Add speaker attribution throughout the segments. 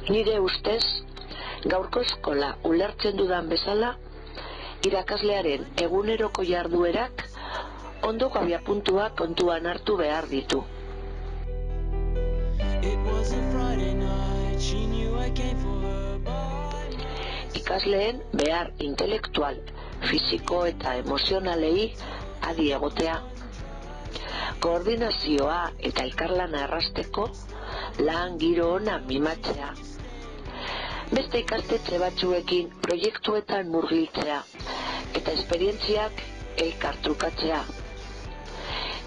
Speaker 1: Nire ustez, gaurko eskola ulertzen dudan bezala, irakaslearen eguneroko jarduerak ondoko abiapuntuak kontuan hartu behar ditu. Ikasleen behar intelektual, fisiko eta emozionalei adi egotea. Koordinazioa eta elkarlana errazteko lan giro ona mimatzea. Beste ikastetxe batzuekin proiektuetan murgiltzea eta esperientziak elkartrukatzea.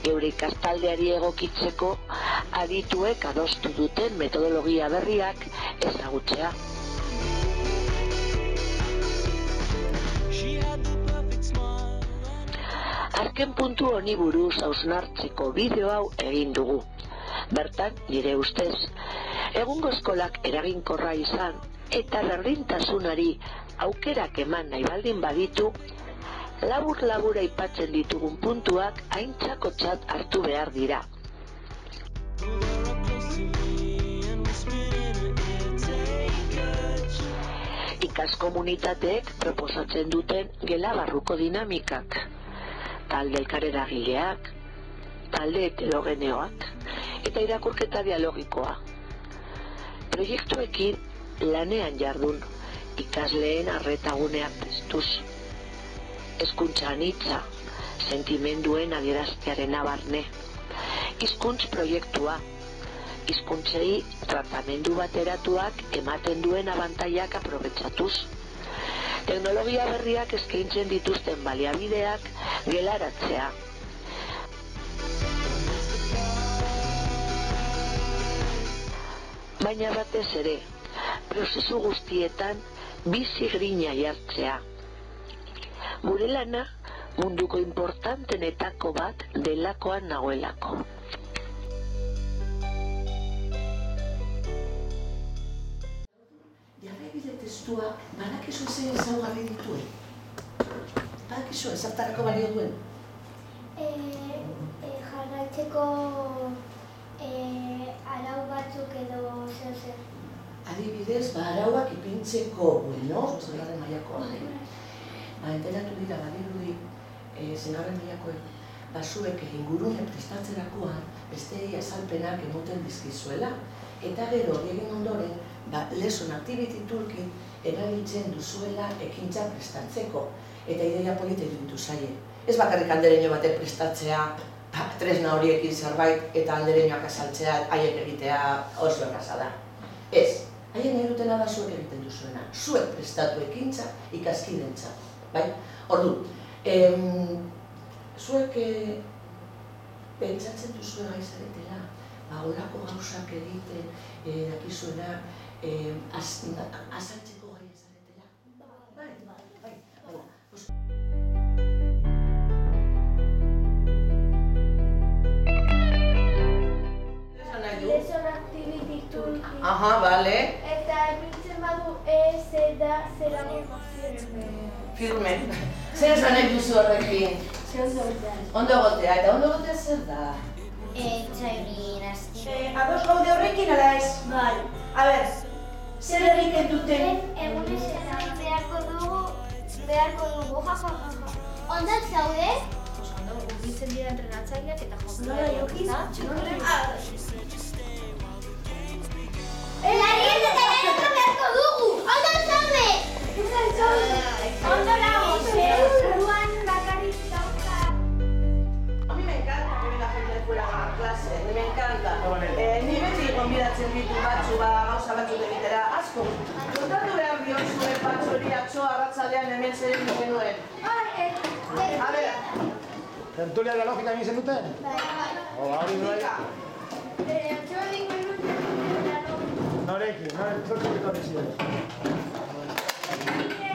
Speaker 1: Geure ikastaldeari egokitzeko adituek adostu duten metodologia berriak ezagutzea. Azken puntu honi buruz hausnartzeko bideo hau egin dugu. Bertan, nire ustez, egungo eskolak eraginkorra izan eta berdintasunari aukerak eman nahi baldin baditu, labur-labur aipatzen ditugun puntuak aintzakotzat hartu behar dira. Ikaskomunitateek proposatzen duten gela barruko dinamikak, talde elkareragileak, talde heterogeneoak eta irakurketa dialogikoa. Proiektuekin lanean jardun, ikasleen arretaguneak piztuz. Hezkuntza anitza, sentimenduen adieraztearen abarne. Hizkuntz proiektua, hizkuntzei tratamendu bateratuak ematen duen abantailak aprobetxatuz. Teknologia berriak eskaintzen dituzten baliabideak gelaratzea. Baina batez ere, prozesu guztietan bizi grina jartzea. Gure lana munduko importantenetako bat delakoan nagoelako.
Speaker 2: Jarraibide testuak badakizu zein ezaugarri dituen? Badakizu ezertarako balio duen?
Speaker 3: Jarraitzeko arau batzuk edo zer.
Speaker 2: Adibidez, arauak ipintzeko, zigarren mailakoa. Enteratu dira badirudi, zigarren mailakoek, basuek ingurune prestatzerakoan besteei azalpenak emoten dizkizuela. Eta gero, egin ondoren, lesson activity toolkit erabiltzen duzuela ekintza prestatzeko. Eta ideia polite ditu zaie. Ez bakarrik aldereño batek prestatzea, tresna horiekin zerbait eta aldereñoak azaltzea, haiek egitea oso erraza da. Ez, haien nahi dutena da zuek egiten duzuena. Zuek prestatu ekintza ikaskidentzat. Ordu, zuek pentsatzen duzue gai zaretela, holako gauzak egiten, dakizuena, azaltzeko gai zaretela? Bai.
Speaker 3: Lesson activity toolkit.
Speaker 2: Aha, bale.
Speaker 3: Eta ipintzen badu da zera
Speaker 2: Firme. Zer esan nahi duzu horrekin? Ondo gotea, eta ondo gotea zer da?
Speaker 3: Txairin azti.
Speaker 4: Ados gaude horrekin ala ez?
Speaker 3: Bai.
Speaker 4: A ber, zer egiten duten?
Speaker 3: Egunez eta beharko dugu, jaja. Ondak zaude?
Speaker 5: Ondo, urbiltzen dira entrenatzaileak eta
Speaker 4: Nola jokiz?
Speaker 3: Larien eta jarriko beharko dugu! Ondak zaude! Ondo nago, buruan bakarrik dauka.
Speaker 4: A mí me encanta que venga gente fuera a clase, me encanta. Ni beti gonbidatzen ditu batzu gauza batzuk egitera, asko. Kontatu behar diozue batzu hori atzo arratsaldean hemen zer egin genuen. A ver.
Speaker 6: Tertulia de la lógica egin zenuten? Hori norekin, zortzuk etorri ziren.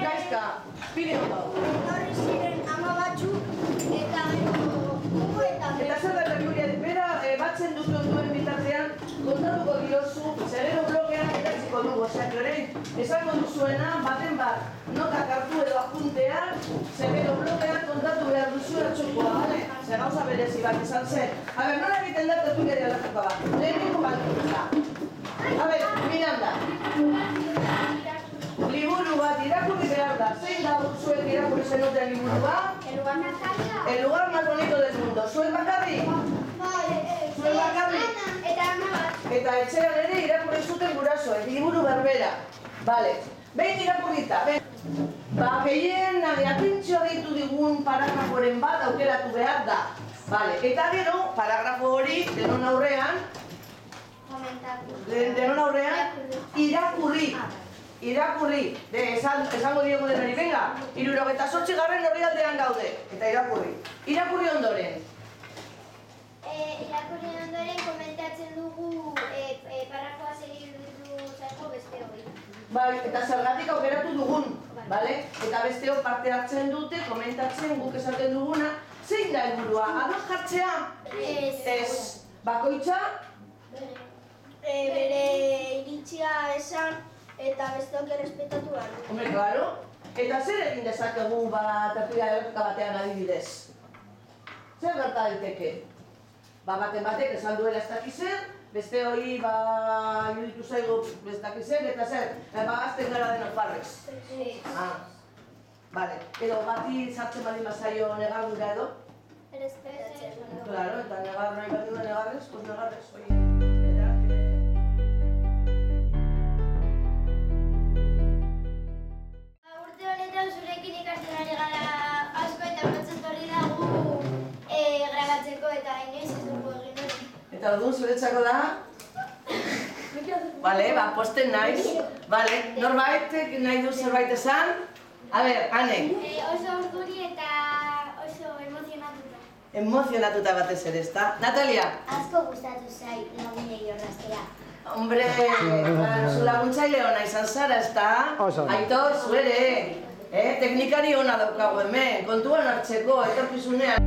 Speaker 4: Gaizka, pide ondo.
Speaker 3: Horri ziren ama batzuk eta gugu eta
Speaker 4: Eta zer da tertulia, bera batzen duen bitartean, kontatuko diozu, zerero blogean edatziko dugu, oseak orain, esango duzuena, baten bat, notak hartu edo apuntean, zerero blogean kontatu behar duzu atxokoa, bale? Zer gauza berezi bat izan zen. A ber, nola egiten da tertulia dialogikoa bat? Lehenengo bat. A ber, Miranda, Liburu bat irakurri behar da. Zein da zuek irakurri zenuten liburua? El lugar más bonito del mundo. Zuek bakarrik? Zuek bakarrik? Eta etxean ere irakurri zuten gurasoek, liburu berbera. Bale, behin irakurrita. Ba, gehien apintxo deitu digun paragraforen bat aukeratu behar da. Bale, eta gero, paragrafo hori denon aurrean, irakurri. Esango diogu denari, venga, 78. orrialdean gaude, eta irakurri. Irakurri ondoren.
Speaker 3: Irakurri ondoren komentatzen dugu paragrafoa segidu zaiko beste hori.
Speaker 4: Bai, eta zergatik aukeratu dugun, bale? Eta besteok parte hartzen dute, komentatzen guk esaten duguna, zein da helburua? Ados jartzea? Ez. Bakoitza?
Speaker 3: Bere iritzia esan eta besteok errespetatu behar du.
Speaker 4: Hombre, claro. Eta zer egin dezakegu tertulia dialektika batean adibidez? Zer gerta daiteke? Baten batek esan duela ez dakiz zer, beste hori iruditu zaigu ez dakiz zer, eta zer, gazten gara denok barrez. Bale, edo bati sartzen baldin bazaio negardura edo?
Speaker 3: Errespetatzen.
Speaker 4: Claro, eta negar nahi bat duen negarrez, pues negarrez, oie.
Speaker 3: Urte honetan zurekin ikasten ari gara asko eta batzen hori dago grabatzeko eta inoiz ez dugu egin hori.
Speaker 4: Eta orduan zuretzako da? Bale, posten naiz. Bale, norbaitek nahi du zerbait esan? A ber, Ane.
Speaker 3: Oso urduri eta oso emozionatuta.
Speaker 4: Emozionatuta batez ere, ezta? Natalia?
Speaker 3: Asko gustatu zai lagunei orraztea.
Speaker 4: Hombre, zu laguntzaile ona izan zara, ezta? Aitor, zu ere. Teknikari ona daukagu hemen, kontuan hartzeko, etorkizunean.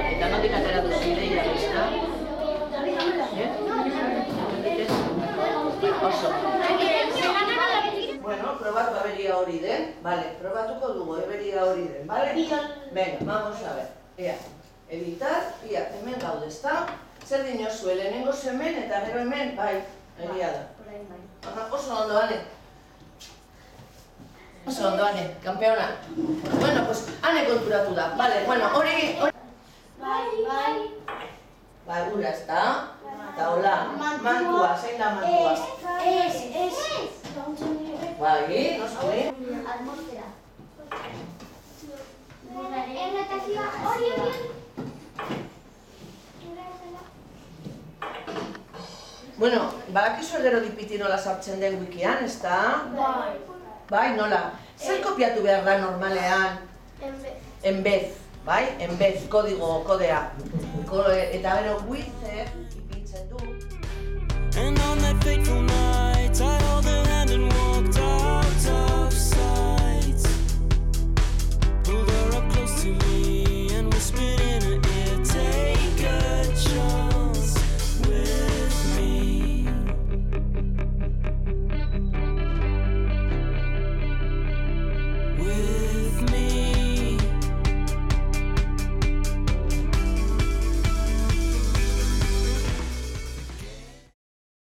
Speaker 4: Eta nondik atera duzu ideia, ezta? Oso. Bueno, probatu aberia hori den. Vale, probatuko dugu aberia hori den, vale? Venga, vamos a ver. Ea, editar, ia, hemen gaude, ezta? Zer dinozue, lehenengo hemen eta gero hemen, bai, egia da. Oso ondo, Ane. Oso ondo, Ane, kampeona. Bueno, pues, Ane konturatu da. Vale, bueno, hori... Bai, gura, ezta? Eta hola, mantua, zein da mantua? Bai, noski?
Speaker 3: Atmosfera. Erratazioa hori.
Speaker 4: Bueno, badakizu gero dipiti nola sartzen den wikian, ezta? Bai, nola? Zer kopiatu behar da normalean? Enbez, bai? Enbez, kodea. Eta gero with ipintzen du.
Speaker 7: And on that fateful night